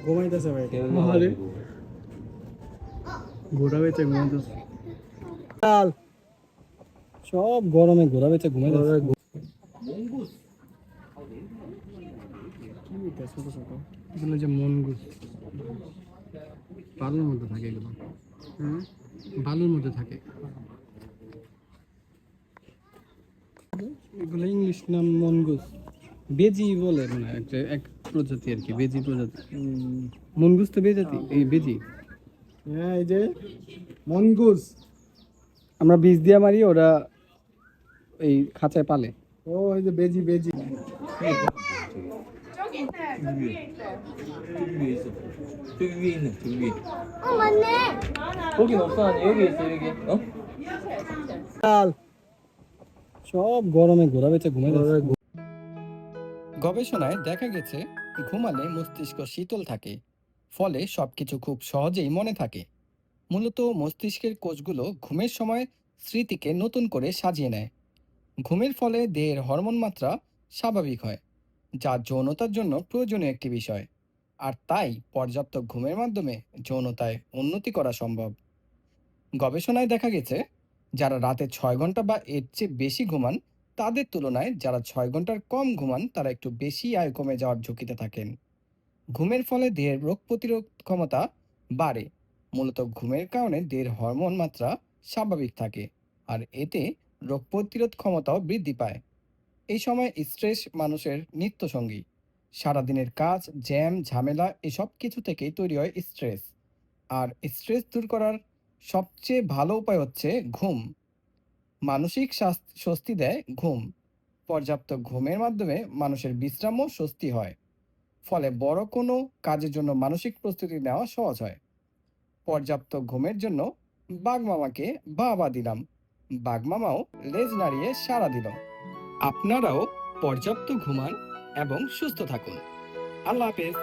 ঘুমাইতেছে ভাই। আরে ঘোড়া বেচে ঘুমাইতেছে। চাল সব গরমে ঘোরা বেচে ঘুমাইতেছে। কি এটা ছোট ছোট এগুলো যে মনগুস বালুর মধ্যে থাকে, এগুলো বালুর মধ্যে থাকে। এগুলো ইংলিশ নাম মনগুস, বেজি বলে মানে একটা এক প্রজাতি আর কি, বেজি প্রজাতি। মনগুস তো বেজাতি, এই বেজি। হ্যাঁ এই যে মনগুস। আমরা বীজ দিয়ে মারি, ওরা এই খাঁচায় পালে। ও এই যে বেজি বেজি। 저기 위에 있어. 저기 위에 있네. 저기 위에. 맞네. 거긴 없어. 아니 여기 있어. 여기. 어? চাল সব গরমে ঘোরা বেচে ঘুমাইতেছে। গবেষণায় দেখা গেছে ঘুমালে মস্তিষ্ক শীতল থাকে, ফলে সবকিছু খুব সহজেই মনে থাকে। মূলত মস্তিষ্কের কোষগুলো ঘুমের সময় স্মৃতিকে নতুন করে সাজিয়ে নেয়। ঘুমের ফলে দেহের হরমোন মাত্রা স্বাভাবিক হয়, যা যৌনতার জন্য প্রয়োজনীয় একটি বিষয়। আর তাই পর্যাপ্ত ঘুমের মাধ্যমে যৌনতায় উন্নতি করা সম্ভব। গবেষণায় দেখা গেছে যারা রাতে 6 ঘন্টা বা এর চেয়ে বেশি ঘুমান, তাদের তুলনায় যারা 6 ঘন্টার কম ঘুমান তারা একটু বেশি আয়ু কমে যাওয়ার ঝুঁকিতে থাকেন। ঘুমের ফলে দেহের রোগ প্রতিরোধ ক্ষমতা বাড়ে। মূলত ঘুমের কারণে দেহের হরমোন মাত্রা স্বাভাবিক থাকে, আর এতে রোগ প্রতিরোধ ক্ষমতাও বৃদ্ধি পায়। এই সময় স্ট্রেস মানুষের নিত্যসঙ্গী। সারাদিনের কাজ, জ্যাম, ঝামেলা এসব কিছু থেকেই তৈরি হয় স্ট্রেস। আর স্ট্রেস দূর করার সবচেয়ে ভালো উপায় হচ্ছে ঘুম। মানসিক স্বস্তি দেয় ঘুম। পর্যাপ্ত ঘুমের মাধ্যমে মানুষের বিশ্রাম ও স্বস্তি হয়, ফলে বড় কোনো কাজের জন্য মানসিক প্রস্তুতি নেওয়া সহজ হয়। পর্যাপ্ত ঘুমের জন্য বাঘমামাকে বাবা দিলাম, বাঘমামাও লেজ নাড়িয়ে সাড়া দিল। আপনারাও পর্যাপ্ত ঘুমান এবং সুস্থ থাকুন। আল্লাহ হাফেজ।